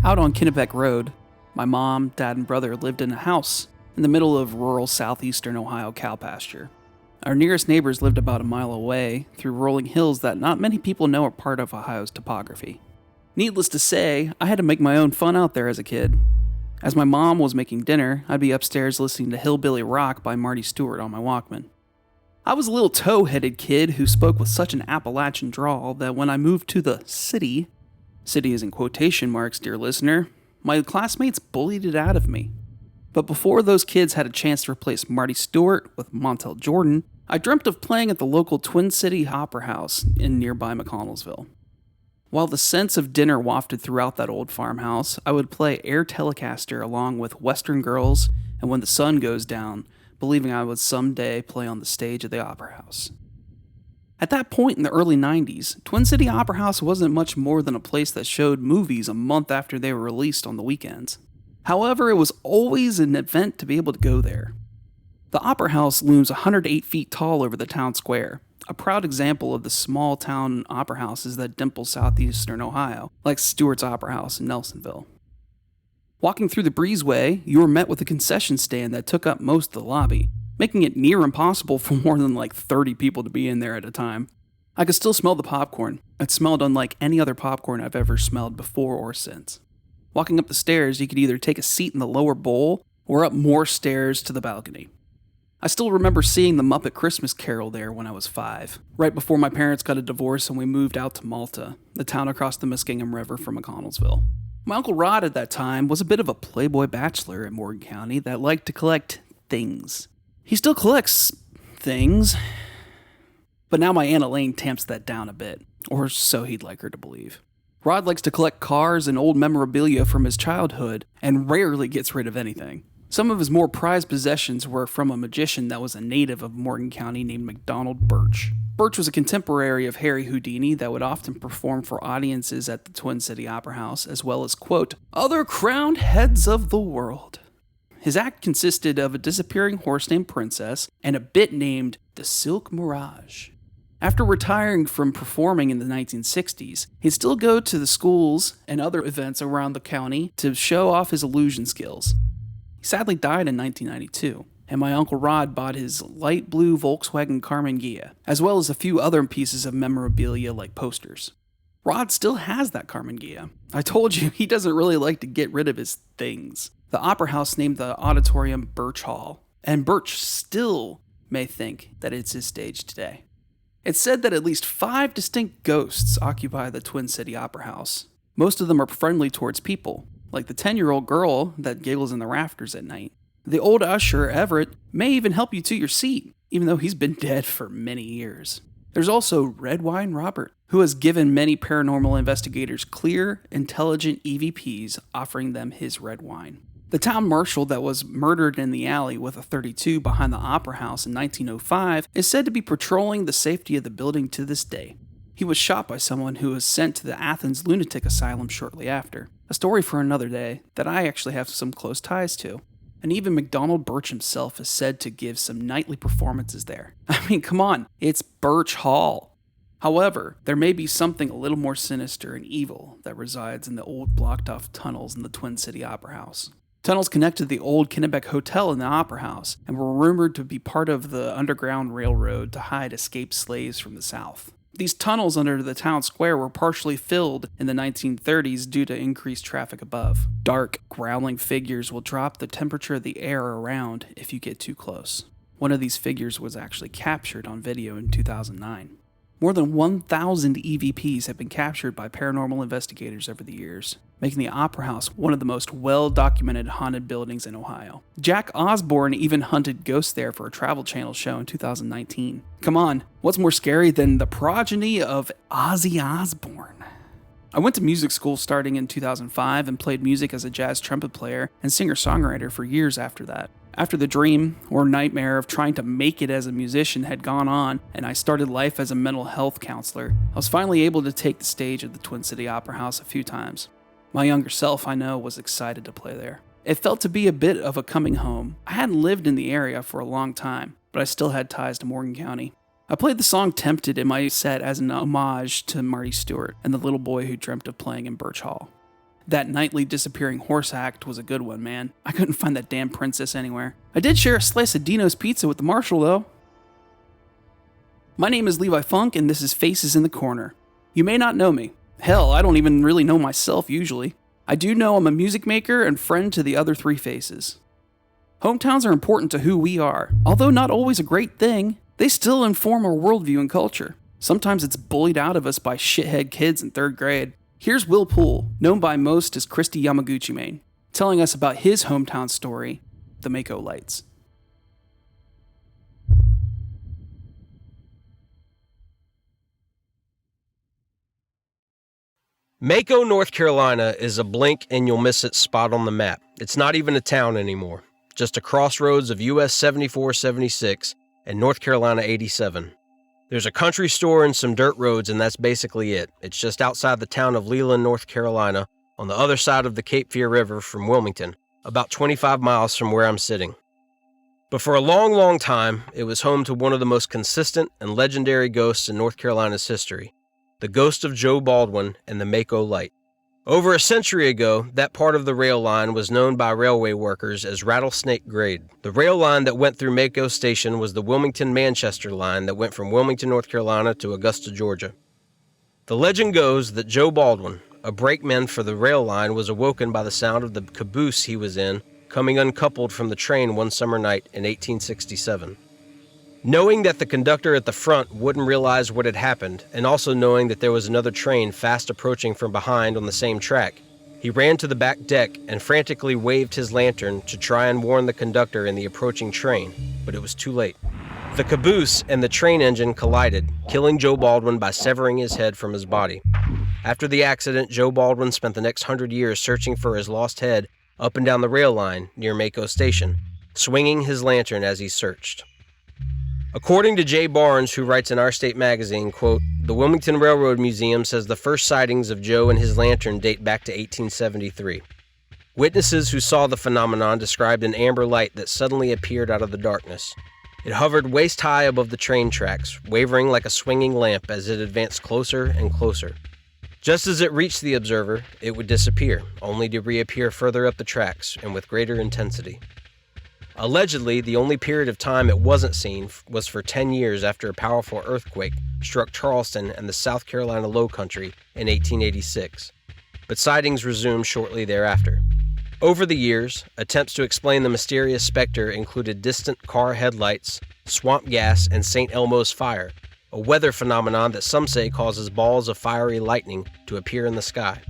Out on Kennebec Road, my mom, dad, and brother lived in a house in the middle of rural southeastern Ohio cow pasture. Our nearest neighbors lived about a mile away through rolling hills that not many people know are part of Ohio's topography. Needless to say, I had to make my own fun out there as a kid. As my mom was making dinner, I'd be upstairs listening to Hillbilly Rock by Marty Stewart on my Walkman. I was a little tow-headed kid who spoke with such an Appalachian drawl that when I moved to the city is in quotation marks, dear listener, my classmates bullied it out of me. But before those kids had a chance to replace Marty Stewart with Montel Jordan, I dreamt of playing at the local Twin City Opera House in nearby McConnellsville. While the scents of dinner wafted throughout that old farmhouse, I would play air Telecaster along with Western Girls and When the Sun Goes Down, believing I would someday play on the stage of the Opera House. At that point in the early 90s, Twin City Opera House wasn't much more than a place that showed movies a month after they were released on the weekends. However, it was always an event to be able to go there. The Opera House looms 108 feet tall over the town square, a proud example of the small town opera houses that dimple southeastern Ohio, like Stewart's Opera House in Nelsonville. Walking through the breezeway, you were met with a concession stand that took up most of the lobby, making it near impossible for more than 30 people to be in there at a time. I could still smell the popcorn. It smelled unlike any other popcorn I've ever smelled before or since. Walking up the stairs, you could either take a seat in the lower bowl or up more stairs to the balcony. I still remember seeing the Muppet Christmas Carol there when I was 5, right before my parents got a divorce and we moved out to Malta, the town across the Muskingum River from McConnellsville. My Uncle Rod at that time was a bit of a playboy bachelor in Morgan County that liked to collect things. He still collects things, but now my Aunt Elaine tamps that down a bit, or so he'd like her to believe. Rod likes to collect cars and old memorabilia from his childhood, and rarely gets rid of anything. Some of his more prized possessions were from a magician that was a native of Morgan County named McDonald Birch. Birch was a contemporary of Harry Houdini that would often perform for audiences at the Twin City Opera House, as well as, quote, other crowned heads of the world. His act consisted of a disappearing horse named Princess and a bit named the Silk Mirage. After retiring from performing in the 1960s, he'd still go to the schools and other events around the county to show off his illusion skills. He sadly died in 1992, and my Uncle Rod bought his light blue Volkswagen Carmen Ghia, as well as a few other pieces of memorabilia like posters. Rod still has that Carmen Ghia. I told you, he doesn't really like to get rid of his things. The Opera House named the auditorium Birch Hall, and Birch still may think that it's his stage today. It's said that at least 5 distinct ghosts occupy the Twin City Opera House. Most of them are friendly towards people, like the 10-year-old girl that giggles in the rafters at night. The old usher, Everett, may even help you to your seat, even though he's been dead for many years. There's also Red Wine Robert, who has given many paranormal investigators clear, intelligent EVPs offering them his red wine. The town marshal that was murdered in the alley with a .32 behind the Opera House in 1905 is said to be patrolling the safety of the building to this day. He was shot by someone who was sent to the Athens Lunatic Asylum shortly after. A story for another day that I actually have some close ties to. And even McDonald Birch himself is said to give some nightly performances there. I mean, come on, it's Birch Hall. However, there may be something a little more sinister and evil that resides in the old blocked-off tunnels in the Twin City Opera House. Tunnels connect to the old Kennebec Hotel in the Opera House and were rumored to be part of the Underground Railroad to hide escaped slaves from the South. These tunnels under the town square were partially filled in the 1930s due to increased traffic above. Dark, growling figures will drop the temperature of the air around if you get too close. One of these figures was actually captured on video in 2009. More than 1,000 EVPs have been captured by paranormal investigators over the years, making the Opera House one of the most well-documented haunted buildings in Ohio. Jack Osborne even hunted ghosts there for a Travel Channel show in 2019. Come on, what's more scary than the progeny of Ozzy Osbourne? I went to music school starting in 2005 and played music as a jazz trumpet player and singer-songwriter for years after that. After the dream or nightmare of trying to make it as a musician had gone on and I started life as a mental health counselor, I was finally able to take the stage at the Twin City Opera House a few times. My younger self, I know, was excited to play there. It felt to be a bit of a coming home. I hadn't lived in the area for a long time, but I still had ties to Morgan County. I played the song Tempted in my set as an homage to Marty Stewart and the little boy who dreamt of playing in Birch Hall. That nightly disappearing horse act was a good one, man. I couldn't find that damn princess anywhere. I did share a slice of Dino's pizza with the marshal, though. My name is Levi Funk, and this is Faces in the Corner. You may not know me. Hell, I don't even really know myself usually. I do know I'm a music maker and friend to the other three faces. Hometowns are important to who we are. Although not always a great thing, they still inform our worldview and culture. Sometimes it's bullied out of us by shithead kids in 3rd grade. Here's Will Poole, known by most as Christy Yamaguchi Mane, telling us about his hometown story, the Mako Lights. Mako, North Carolina is a blink and you'll miss it spot on the map. It's not even a town anymore, just a crossroads of US 7476 and North Carolina 87. There's a country store and some dirt roads, and that's basically it. It's just outside the town of Leland, North Carolina, on the other side of the Cape Fear River from Wilmington, about 25 miles from where I'm sitting. But for a long, long time, it was home to one of the most consistent and legendary ghosts in North Carolina's history, the ghost of Joe Baldwin and the Mako Light. Over a century ago, that part of the rail line was known by railway workers as Rattlesnake Grade. The rail line that went through Mako Station was the Wilmington-Manchester line that went from Wilmington, North Carolina to Augusta, Georgia. The legend goes that Joe Baldwin, a brakeman for the rail line, was awoken by the sound of the caboose he was in coming uncoupled from the train one summer night in 1867. Knowing that the conductor at the front wouldn't realize what had happened, and also knowing that there was another train fast approaching from behind on the same track, he ran to the back deck and frantically waved his lantern to try and warn the conductor in the approaching train, but it was too late. The caboose and the train engine collided, killing Joe Baldwin by severing his head from his body. After the accident, Joe Baldwin spent the next 100 years searching for his lost head up and down the rail line near Mako Station, swinging his lantern as he searched. According to Jay Barnes, who writes in Our State magazine, quote, "The Wilmington Railroad Museum says the first sightings of Joe and his lantern date back to 1873. Witnesses who saw the phenomenon described an amber light that suddenly appeared out of the darkness. It hovered waist-high above the train tracks, wavering like a swinging lamp as it advanced closer and closer. Just as it reached the observer, it would disappear, only to reappear further up the tracks and with greater intensity. Allegedly, the only period of time it wasn't seen was for 10 years after a powerful earthquake struck Charleston and the South Carolina Low Country in 1886, but sightings resumed shortly thereafter. Over the years, attempts to explain the mysterious specter included distant car headlights, swamp gas, and St. Elmo's fire, a weather phenomenon that some say causes balls of fiery lightning to appear in the sky.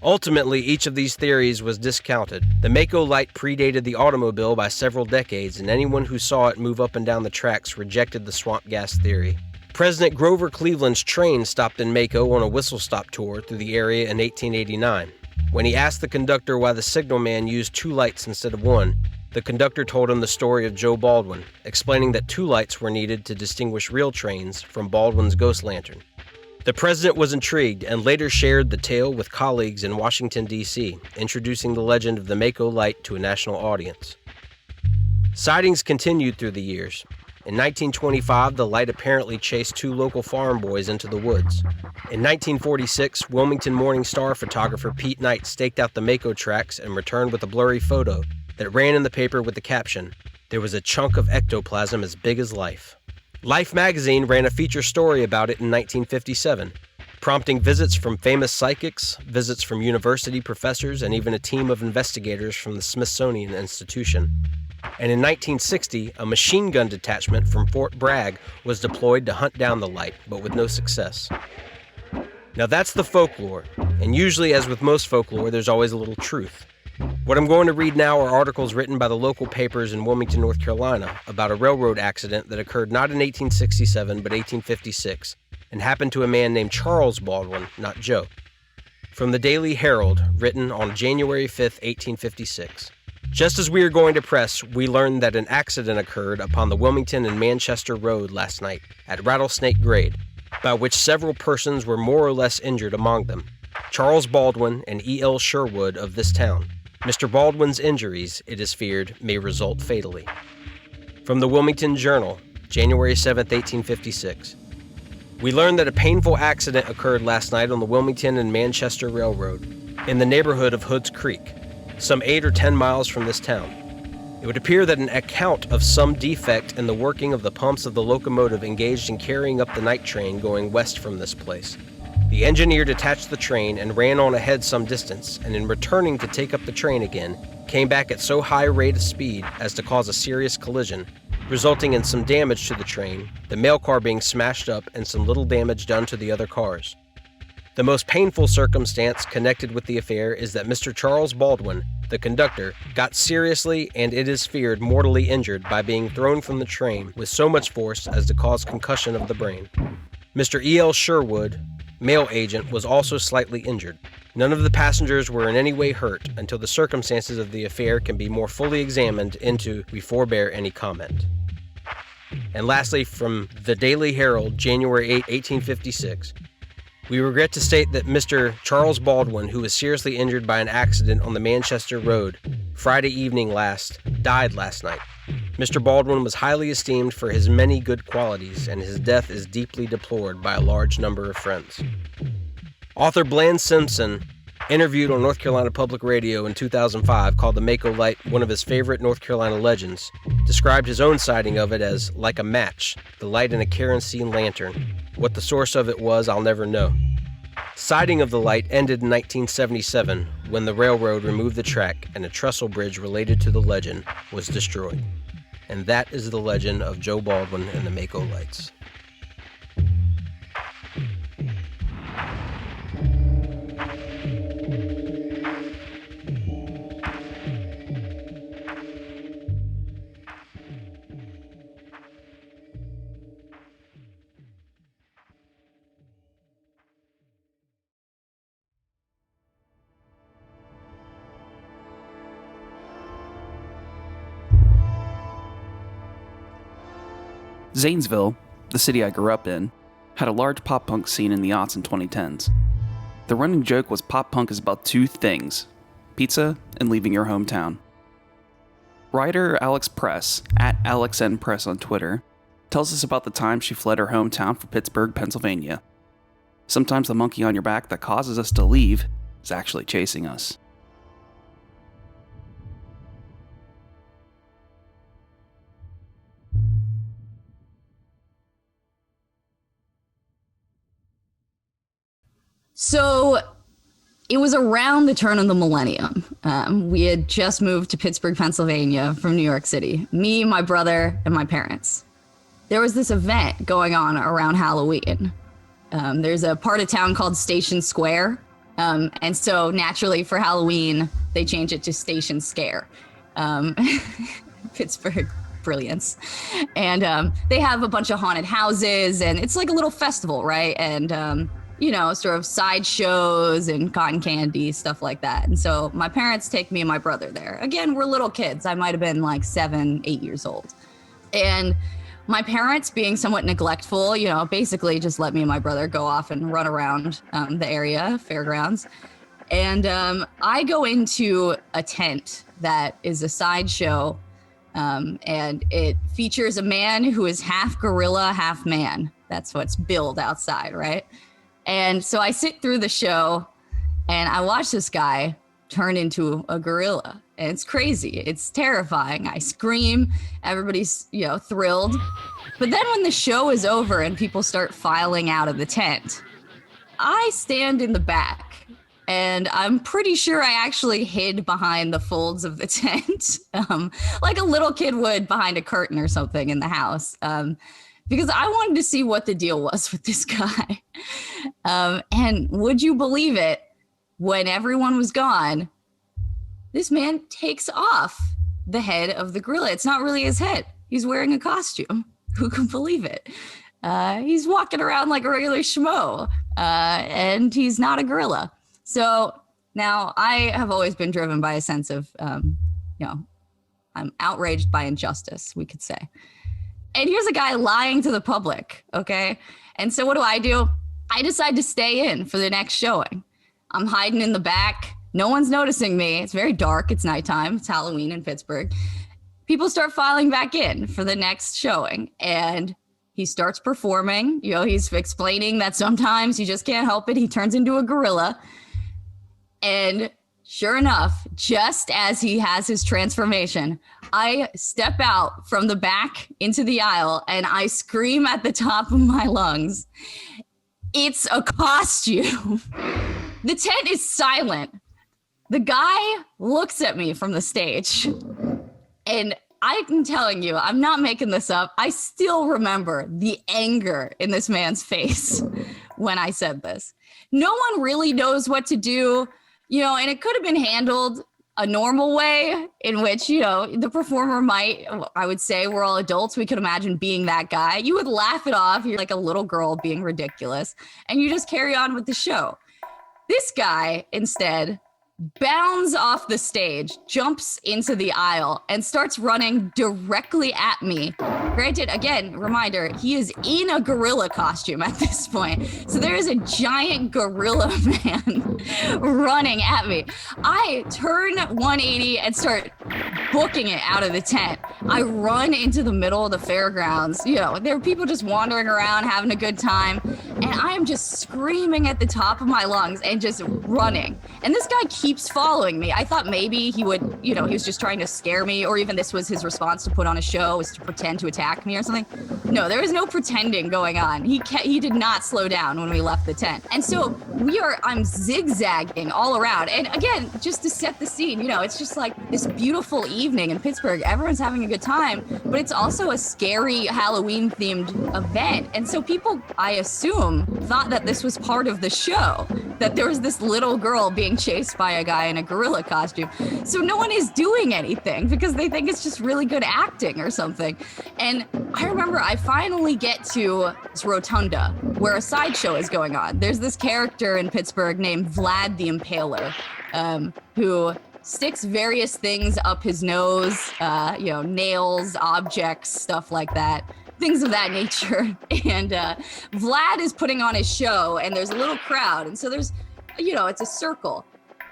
Ultimately, each of these theories was discounted. The Mako Light predated the automobile by several decades, and anyone who saw it move up and down the tracks rejected the swamp gas theory. President Grover Cleveland's train stopped in Mako on a whistle-stop tour through the area in 1889. When he asked the conductor why the signalman used 2 lights instead of 1, the conductor told him the story of Joe Baldwin, explaining that 2 lights were needed to distinguish real trains from Baldwin's ghost lantern. The president was intrigued and later shared the tale with colleagues in Washington, D.C., introducing the legend of the Mako Light to a national audience. Sightings continued through the years. In 1925, the light apparently chased 2 local farm boys into the woods. In 1946, Wilmington Morning Star photographer Pete Knight staked out the Mako tracks and returned with a blurry photo that ran in the paper with the caption, "There was a chunk of ectoplasm as big as life." Life magazine ran a feature story about it in 1957, prompting visits from famous psychics, visits from university professors, and even a team of investigators from the Smithsonian Institution. And in 1960, a machine gun detachment from Fort Bragg was deployed to hunt down the light, but with no success. Now that's the folklore, and usually, as with most folklore, there's always a little truth. What I'm going to read now are articles written by the local papers in Wilmington, North Carolina, about a railroad accident that occurred not in 1867, but 1856, and happened to a man named Charles Baldwin, not Joe. From the Daily Herald, written on January 5, 1856. Just as we are going to press, we learned that an accident occurred upon the Wilmington and Manchester Road last night at Rattlesnake Grade, by which several persons were more or less injured among them. Charles Baldwin and E.L. Sherwood of this town. Mr. Baldwin's injuries, it is feared, may result fatally. From the Wilmington Journal, January 7, 1856. We learned that a painful accident occurred last night on the Wilmington and Manchester Railroad in the neighborhood of Hood's Creek, some 8 or 10 miles from this town. It would appear that an account of some defect in the working of the pumps of the locomotive engaged in carrying up the night train going west from this place. The engineer detached the train and ran on ahead some distance, and in returning to take up the train again, came back at so high rate of speed as to cause a serious collision, resulting in some damage to the train, the mail car being smashed up and some little damage done to the other cars. The most painful circumstance connected with the affair is that Mr. Charles Baldwin, the conductor, got seriously and it is feared mortally injured by being thrown from the train with so much force as to cause concussion of the brain. Mr. E.L. Sherwood, mail agent, was also slightly injured. None of the passengers were in any way hurt until the circumstances of the affair can be more fully examined into. We forbear any comment. And lastly, from the Daily Herald, January 8, 1856. We regret to state that Mr. Charles Baldwin, who was seriously injured by an accident on the Manchester Road Friday evening died last night. Mr. Baldwin was highly esteemed for his many good qualities, and his death is deeply deplored by a large number of friends. Author Bland Simpson, interviewed on North Carolina Public Radio in 2005, called the Mako light one of his favorite North Carolina legends, described his own sighting of it as like a match, the light in a kerosene lantern. What the source of it was, I'll never know. Sighting of the light ended in 1977 when the railroad removed the track and a trestle bridge related to the legend was destroyed. And that is the legend of Joe Baldwin and the Mako lights. Zanesville, the city I grew up in, had a large pop-punk scene in the aughts and 2010s. The running joke was pop-punk is about two things: pizza and leaving your hometown. Writer Alex Press, at AlexNPress on Twitter, tells us about the time she fled her hometown for Pittsburgh, Pennsylvania. Sometimes the monkey on your back that causes us to leave is actually chasing us. So it was around the turn of the millennium. We had just moved to Pittsburgh, Pennsylvania from New York City, me, my brother, and my parents. There was this event going on around Halloween. There's a part of town called Station Square. And so naturally for Halloween, they changed it to Station Scare. Pittsburgh brilliance. And they have a bunch of haunted houses, and it's like a little festival, right? And sort of sideshows and cotton candy, stuff like that. And so my parents take me and my brother there. Again, we're little kids. I might have been like 7, 8 years old. And my parents, being somewhat neglectful, basically just let me and my brother go off and run around the area, fairgrounds. And I go into a tent that is a sideshow, and it features a man who is half gorilla, half man. That's what's billed outside, right? And so I sit through the show and I watch this guy turn into a gorilla. And it's crazy. It's terrifying. I scream. Everybody's, thrilled. But then when the show is over and people start filing out of the tent, I stand in the back And I'm pretty sure I actually hid behind the folds of the tent, like a little kid would behind a curtain or something in the house, because I wanted to see what the deal was with this guy. And would you believe it? When everyone was gone, this man takes off the head of the gorilla. It's not really his head. He's wearing a costume. Who can believe it? He's walking around like a regular schmo, and he's not a gorilla. So now I have always been driven by a sense of, I'm outraged by injustice, we could say. And here's a guy lying to the public, okay? And so what do? I decide to stay in for the next showing. I'm hiding in the back. No one's noticing me. It's very dark. It's nighttime. It's Halloween in Pittsburgh. People start filing back in for the next showing, and he starts performing. He's explaining that sometimes you just can't help it. He turns into a gorilla. And sure enough, just as he has his transformation, I step out from the back into the aisle and I scream at the top of my lungs, "It's a costume." The tent is silent. The guy looks at me from the stage, and I'm telling you, I'm not making this up. I still remember the anger in this man's face when I said this. No one really knows what to do. And it could have been handled a normal way in which, the performer might, I would say we're all adults. We could imagine being that guy. You would laugh it off. You're like a little girl being ridiculous, and you just carry on with the show. This guy instead bounds off the stage, jumps into the aisle, and starts running directly at me. Granted, again, reminder, he is in a gorilla costume at this point. So there is a giant gorilla man running at me. I turn 180 and start booking it out of the tent. I run into the middle of the fairgrounds. There are people just wandering around having a good time. And I am just screaming at the top of my lungs and just running. And this guy keeps following me. I thought maybe he would, he was just trying to scare me, or even this was his response to put on a show, was to pretend to attack me or something. No, there was no pretending going on. He did not slow down when we left the tent. And so I'm zigzagging all around. And again, just to set the scene, it's just like this beautiful evening in Pittsburgh. Everyone's having a good time, but it's also a scary Halloween themed event. And so people, I assume, thought that this was part of the show, that there was this little girl being chased by a guy in a gorilla costume. So no one is doing anything because they think it's just really good acting or something. And I remember I finally get to this rotunda where a sideshow is going on. There's this character in Pittsburgh named Vlad the Impaler, who sticks various things up his nose, nails, objects, stuff like that. Things of that nature. And Vlad is putting on his show, and there's a little crowd. And so there's, it's a circle.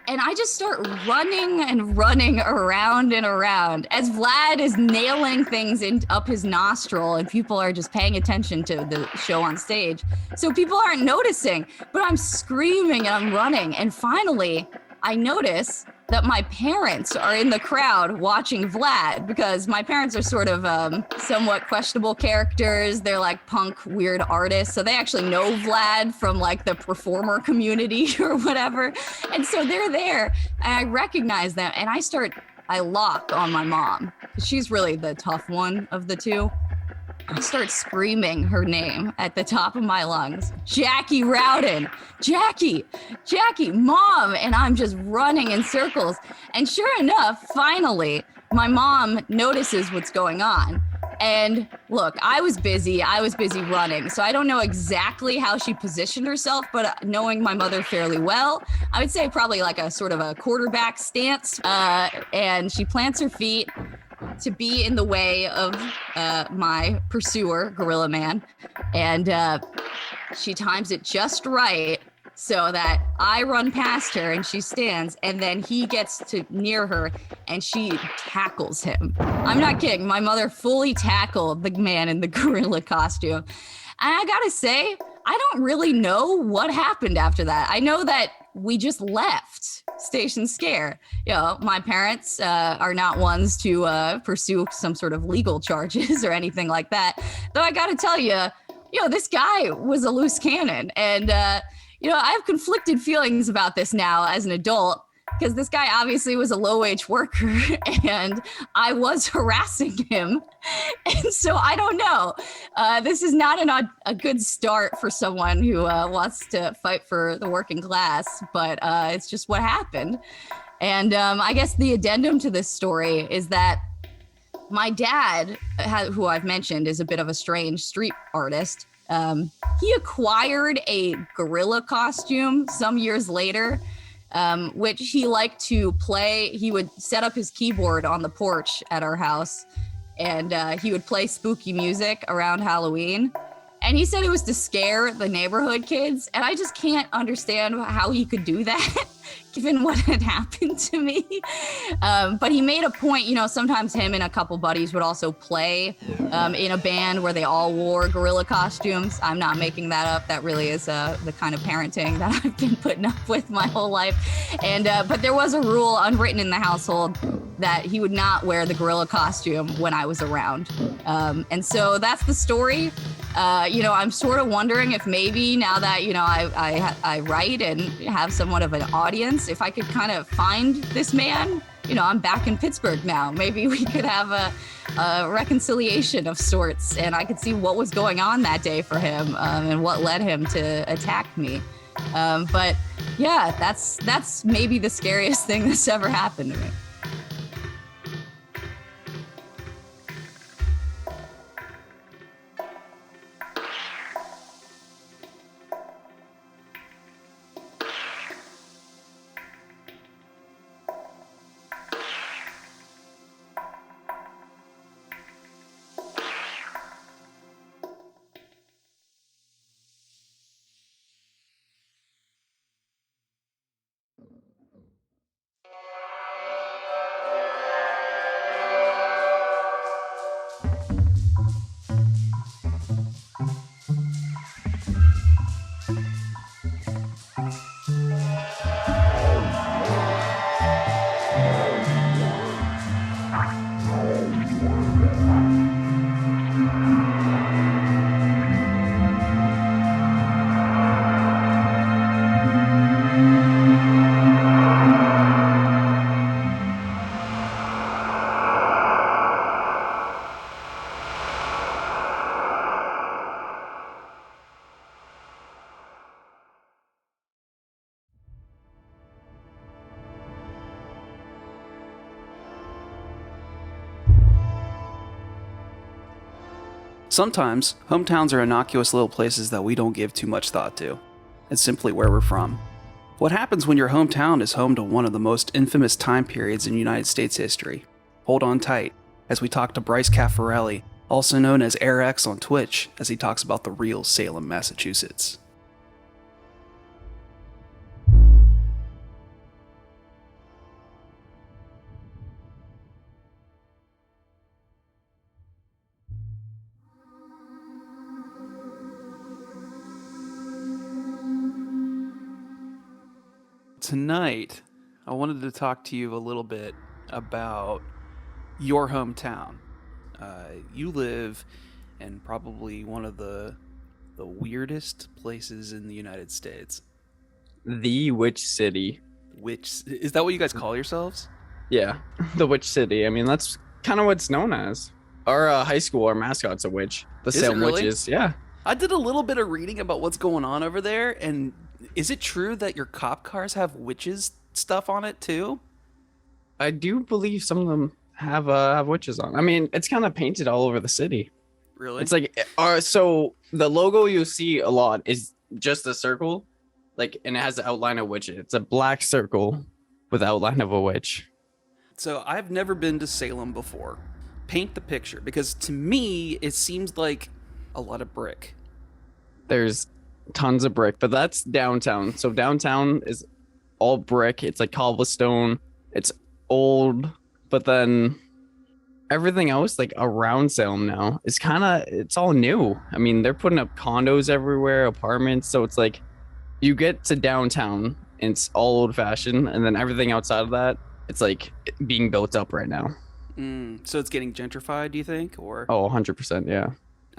And I just start running and running around and around as Vlad is nailing things up his nostril, and people are just paying attention to the show on stage. So people aren't noticing, but I'm screaming and I'm running. And finally, I notice that my parents are in the crowd watching Vlad, because my parents are sort of somewhat questionable characters. They're like punk, weird artists. So they actually know Vlad from like the performer community or whatever. And so they're there and I recognize them, and I lock on my mom. She's really the tough one of the two. I start screaming her name at the top of my lungs. Jackie Rowden, Jackie, Mom. And I'm just running in circles. And sure enough, finally, my mom notices what's going on. And look, I was busy running. So I don't know exactly how she positioned herself, but knowing my mother fairly well, I would say probably like a sort of a quarterback stance. And she plants her feet to be in the way of my pursuer, Gorilla Man. And she times it just right so that I run past her and she stands, and then he gets to near her and she tackles him. I'm not kidding. My mother fully tackled the man in the gorilla costume. And I gotta say, I don't really know what happened after that. I know that we just left Station Scare. My parents are not ones to pursue some sort of legal charges or anything like that. Though I got to tell you, this guy was a loose cannon. And, I have conflicted feelings about this now as an adult, because this guy obviously was a low-wage worker and I was harassing him. And so I don't know. This is not a good start for someone who wants to fight for the working class, but it's just what happened. And I guess the addendum to this story is that my dad, who I've mentioned is a bit of a strange street artist, he acquired a gorilla costume some years later, which he liked to play. He would set up his keyboard on the porch at our house, and he would play spooky music around Halloween. And he said it was to scare the neighborhood kids. And I just can't understand how he could do that, given what had happened to me. But he made a point, sometimes him and a couple buddies would also play in a band where they all wore gorilla costumes. I'm not making that up. That really is the kind of parenting that I've been putting up with my whole life. And but there was a rule unwritten in the household that he would not wear the gorilla costume when I was around. And so that's the story. I'm sort of wondering if maybe now that, I write and have somewhat of an audience, if I could kind of find this man. I'm back in Pittsburgh now. Maybe we could have a reconciliation of sorts, and I could see what was going on that day for him and what led him to attack me. But yeah, that's maybe the scariest thing that's ever happened to me. Sometimes, hometowns are innocuous little places that we don't give too much thought to. It's simply where we're from. What happens when your hometown is home to one of the most infamous time periods in United States history? Hold on tight, as we talk to Bryce Caffarelli, also known as AirX on Twitch, as he talks about the real Salem, Massachusetts. Tonight, I wanted to talk to you a little bit about your hometown. You live in probably one of the weirdest places in the United States. The Witch City. Which is that what you guys call yourselves? Yeah, the Witch City. I mean, that's kind of what it's known as. Our high school, our mascot's a witch. The Salem really? Witches. Yeah. I did a little bit of reading about what's going on over there, and is it true that your cop cars have witches stuff on it too? I do believe some of them have witches on. I mean, it's kind of painted all over the city. Really? It's like, so the logo you see a lot is just a circle, and it has the outline of witches. It's a black circle with the outline of a witch. So I've never been to Salem before. Paint the picture, because to me, it seems like a lot of brick. There's tons of brick, but that's downtown. So downtown is all brick. It's like cobblestone. It's old, but then everything else around Salem now is it's all new. I mean, they're putting up condos everywhere, apartments. So it's like you get to downtown and it's all old fashioned, and then everything outside of that, it's like being built up right now. So it's getting gentrified, do you think? Or 100%, yeah.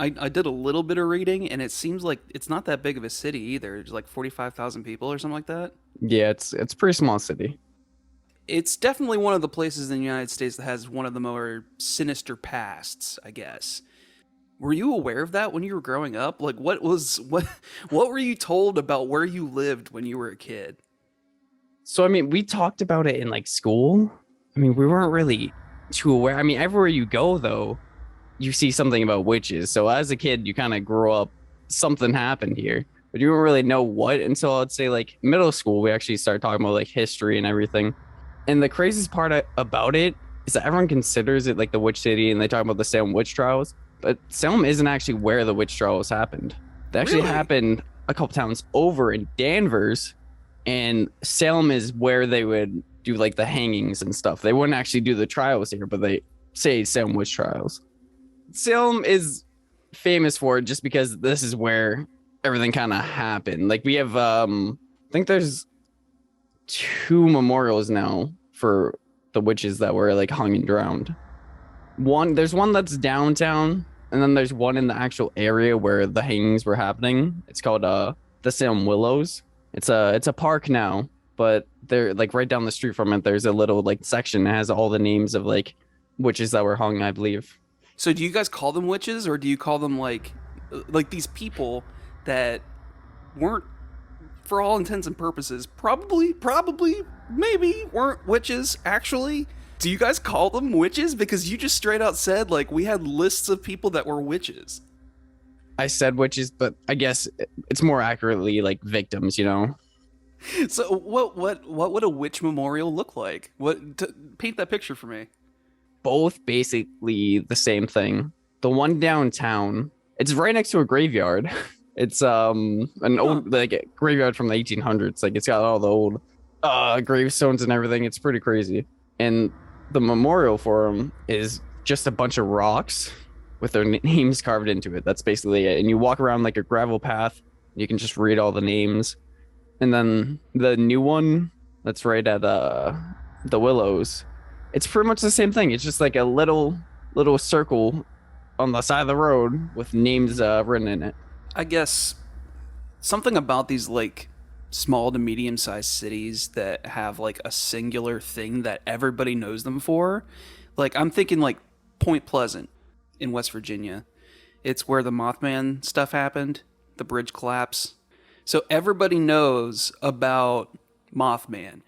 I did a little bit of reading, and it seems like it's not that big of a city either. It's like 45,000 people or something like that. Yeah, it's a pretty small city. It's definitely one of the places in the United States that has one of the more sinister pasts, I guess. Were you aware of that when you were growing up? Like, what were you told about where you lived when you were a kid? So I mean, we talked about it in like school. I mean, we weren't really too aware. I mean, everywhere you go though, you see something about witches. So as a kid, you kind of grow up, something happened here, but you don't really know what until I'd say like middle school. We actually started talking about like history and everything. And the craziest part about it is that everyone considers it like the witch city, and they talk about the Salem witch trials, but Salem isn't actually where the witch trials happened. They actually Really? happened a couple towns over in Danvers, and Salem is where they would do like the hangings and stuff. They wouldn't actually do the trials here, but they say Salem witch trials. Salem is famous for it just because this is where everything kind of happened. Like we have, I think there's 2 memorials now for the witches that were like hung and drowned. There's one that's downtown, and then there's one in the actual area where the hangings were happening. It's called the Salem Willows. It's a park now, but they're like right down the street from it. There's a little like section that has all the names of like witches that were hung, I believe. So do you guys call them witches, or do you call them like these people that weren't, for all intents and purposes, probably, maybe weren't witches actually? Do you guys call them witches? Because you just straight out said like we had lists of people that were witches. I said witches, but I guess it's more accurately like victims, you know? So what would a witch memorial look like? Paint that picture for me. Both basically the same thing. The one downtown, it's right next to a graveyard. It's an old like graveyard from the 1800s. Like it's got all the old gravestones and everything. It's pretty crazy. And the memorial for them is just a bunch of rocks with their names carved into it. That's basically it. And you walk around like a gravel path. You can just read all the names. And then the new one that's right at the Willows, it's pretty much the same thing. It's just like a little circle on the side of the road with names written in it. I guess something about these like small to medium sized cities that have like a singular thing that everybody knows them for. Like I'm thinking like Point Pleasant in West Virginia. It's where the Mothman stuff happened, the bridge collapse. So everybody knows about Mothman.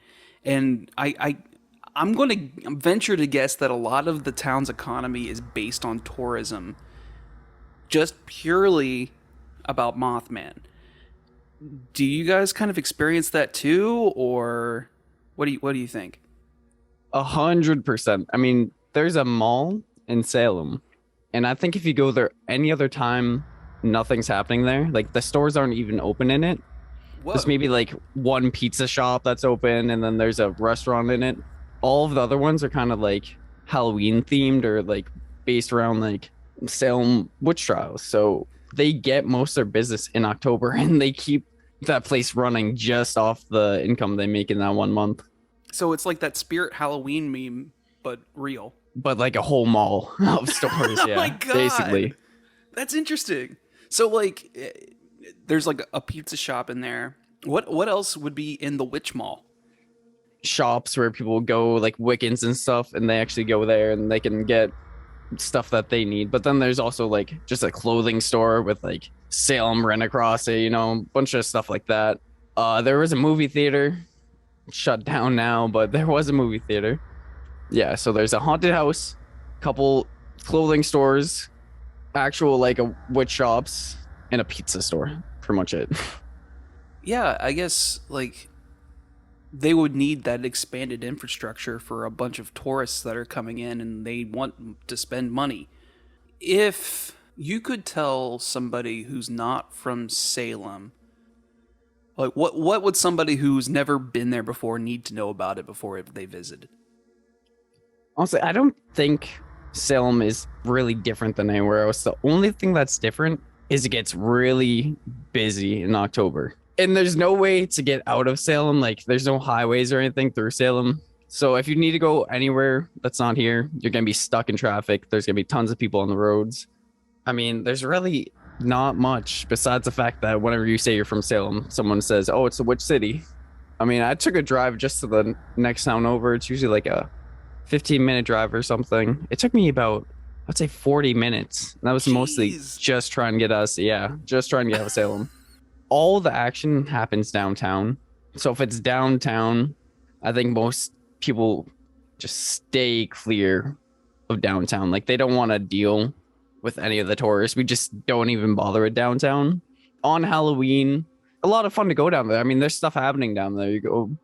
And I'm going to venture to guess that a lot of the town's economy is based on tourism, just purely about Mothman. Do you guys kind of experience that too, or what do you think? 100%. I mean, there's a mall in Salem, and I think if you go there any other time, nothing's happening there. Like the stores aren't even open in it. Whoa. There's maybe like one pizza shop that's open, and then there's a restaurant in it. All of the other ones are kind of like Halloween themed or like based around like Salem witch trials. So they get most of their business in October, and they keep that place running just off the income they make in that 1 month. So it's like that Spirit Halloween meme, but real. But like a whole mall of stores, Oh yeah, my God. basically. That's interesting. So like, there's like a pizza shop in there. What else would be in the Witch Mall? Shops where people go, like Wiccans and stuff, and they actually go there and they can get stuff that they need. But then there's also like just a clothing store with like Salem rent across it, you know, a bunch of stuff like that. There was a movie theater, shut down now, but there was a movie theater. Yeah, so there's a haunted house, couple clothing stores, actual like a witch shops, and a pizza store. Pretty much it. Yeah, I guess like they would need that expanded infrastructure for a bunch of tourists that are coming in and they want to spend money. If you could tell somebody who's not from Salem, like what would somebody who's never been there before need to know about it before they visited? Honestly, I don't think Salem is really different than anywhere else. The only thing that's different is it gets really busy in October. And there's no way to get out of Salem. Like, there's no highways or anything through Salem. So if you need to go anywhere that's not here, you're going to be stuck in traffic. There's going to be tons of people on the roads. I mean, there's really not much besides the fact that whenever you say you're from Salem, someone says, "Oh, it's a witch city." I mean, I took a drive just to the next town over. It's usually like a 15-minute drive or something. It took me about, I'd say 40 minutes. And that was mostly Jeez. just trying to get us, yeah, just trying to get out of Salem. All the action happens downtown. So if it's downtown, I think most people just stay clear of downtown. Like they don't want to deal with any of the tourists. We just don't even bother at downtown. On Halloween, a lot of fun to go down there. I mean, there's stuff happening down there. You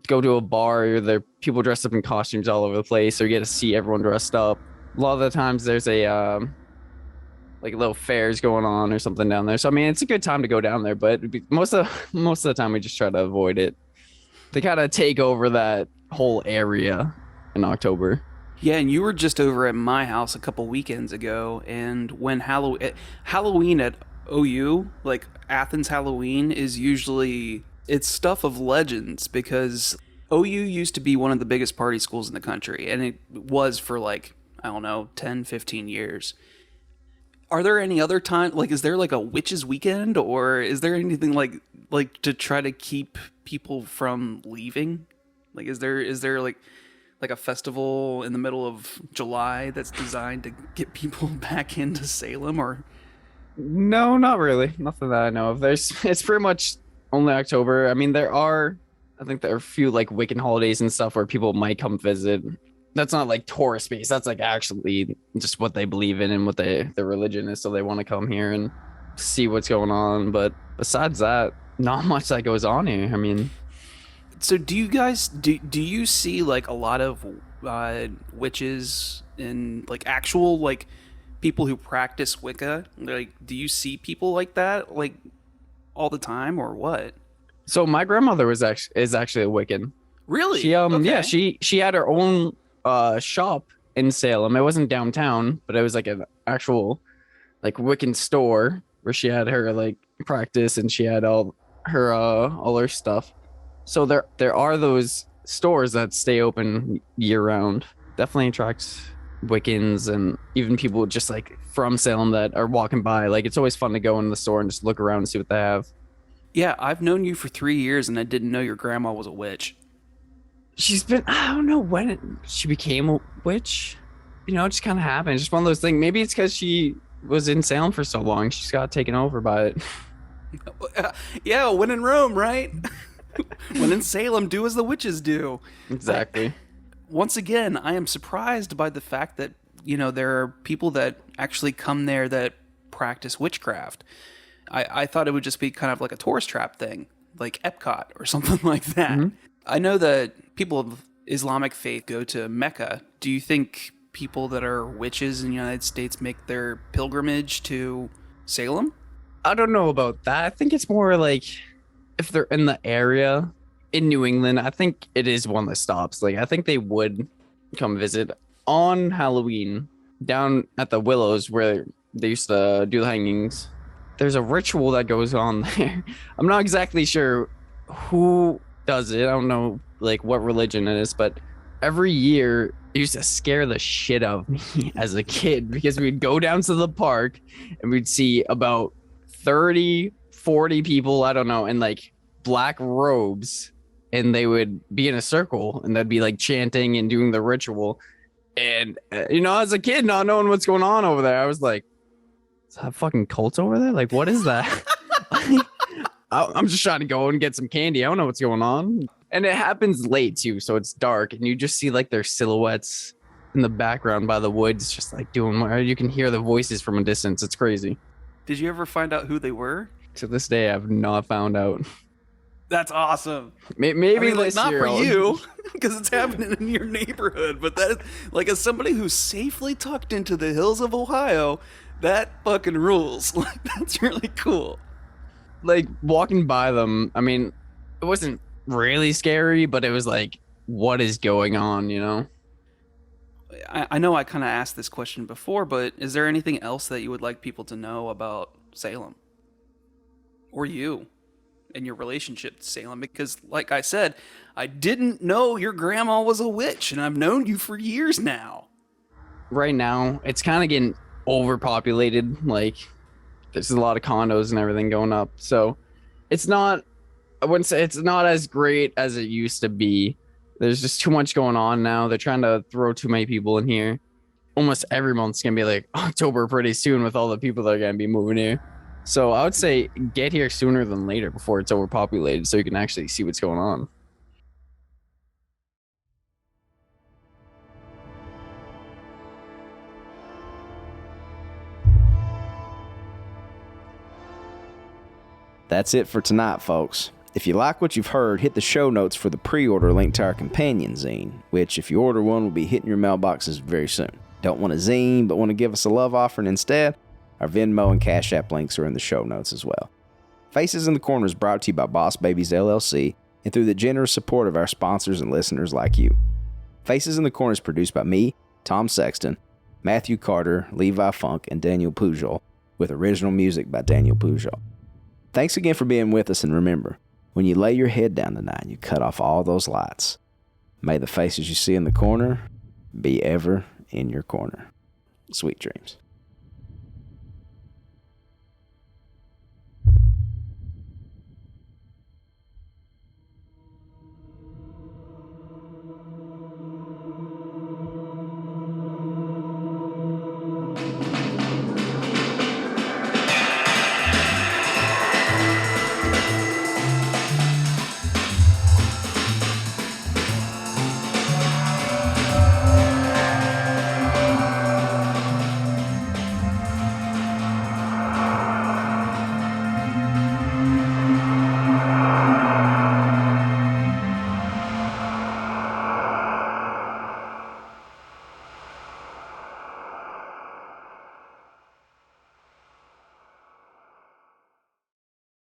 go to a bar, or there are people dressed up in costumes all over the place, or you get to see everyone dressed up. A lot of the times there's a like little fairs going on or something down there. So I mean, it's a good time to go down there, but most of the time we just try to avoid it. They kind of take over that whole area in October. Yeah, and you were just over at my house a couple weekends ago, and when Halloween at OU, like Athens Halloween, is usually it's stuff of legends because OU used to be one of the biggest party schools in the country, and it was for like, I don't know, 10, 15 years. Are there any other time, like, is there like a witches weekend, or is there anything like to try to keep people from leaving? Like, is there like a festival in the middle of July that's designed to get people back into Salem? Or No, not really. Nothing that I know of. It's pretty much only October. I mean, I think there are a few like Wiccan holidays and stuff where people might come visit. That's not like tourist based. That's like actually just what they believe in and what their religion is. So they want to come here and see what's going on. But besides that, not much that goes on here. I mean, so do you guys do you see like a lot of witches and like actual like people who practice Wicca? Like, do you see people like that like all the time, or what? so my grandmother is actually a Wiccan. Really? She Okay. yeah, she had her own shop in Salem. It wasn't downtown, but it was like an actual like Wiccan store where she had her like practice and she had all her stuff. So there are those stores that stay open year round. Definitely attracts Wiccans and even people just like from Salem that are walking by. Like it's always fun to go in the store and just look around and see what they have. Yeah, I've known you for 3 years and I didn't know your grandma was a witch. She's been, I don't know when she became a witch. You know, it just kind of happened. Just one of those things. Maybe it's because she was in Salem for so long. She's got taken over by it. Yeah, when in Rome, right? When in Salem, do as the witches do. Exactly. Once again, I am surprised by the fact that, you know, there are people that actually come there that practice witchcraft. I thought it would just be kind of like a tourist trap thing, like Epcot or something like that. Mm-hmm. I know that people of Islamic faith go to Mecca. Do you think people that are witches in the United States make their pilgrimage to Salem? I don't know about that. I think it's more like if they're in the area in New England, I think it is one that stops. Like I think they would come visit on Halloween down at the Willows where they used to do the hangings. There's a ritual that goes on there. I'm not exactly sure who does it. I don't know like what religion it is, but every year it used to scare the shit out of me as a kid because we'd go down to the park and we'd see about 30, 40 people, I don't know, in like black robes, and they would be in a circle and they'd be like chanting and doing the ritual. And you know, as a kid not knowing what's going on over there, I was like, is that fucking cult over there? Like, what is that? I'm just trying to go and get some candy. I don't know what's going on. And it happens late too, so it's dark, and you just see like their silhouettes in the background by the woods, just like doing more. You can hear the voices from a distance. It's crazy. Did you ever find out who they were? To this day, I've not found out. That's awesome. Maybe I mean, like, this not year for you, because it's happening in your neighborhood, but that is, like, as somebody who's safely tucked into the hills of Ohio, that fucking rules. Like, that's really cool. Like walking by them, I mean, it wasn't really scary, but it was like, what is going on, you know? I know I kind of asked this question before, but is there anything else that you would like people to know about Salem? Or you and your relationship to Salem? Because, like I said, I didn't know your grandma was a witch, and I've known you for years now. Right now, it's kind of getting overpopulated. Like, there's a lot of condos and everything going up. So it's not, I wouldn't say it's not as great as it used to be. There's just too much going on now. They're trying to throw too many people in here. Almost every month's going to be like October pretty soon with all the people that are going to be moving here. So I would say get here sooner than later before it's overpopulated so you can actually see what's going on. That's it for tonight, folks. If you like what you've heard, hit the show notes for the pre-order link to our companion zine, which, if you order one, will be hitting your mailboxes very soon. Don't want a zine, but want to give us a love offering instead? Our Venmo and Cash App links are in the show notes as well. Faces in the Corner is brought to you by Boss Babies LLC and through the generous support of our sponsors and listeners like you. Faces in the Corner is produced by me, Tom Sexton, Matthew Carter, Levi Funk, and Daniel Pujol, with original music by Daniel Pujol. Thanks again for being with us, and remember, when you lay your head down tonight, you cut off all those lights. May the faces you see in the corner be ever in your corner. Sweet dreams.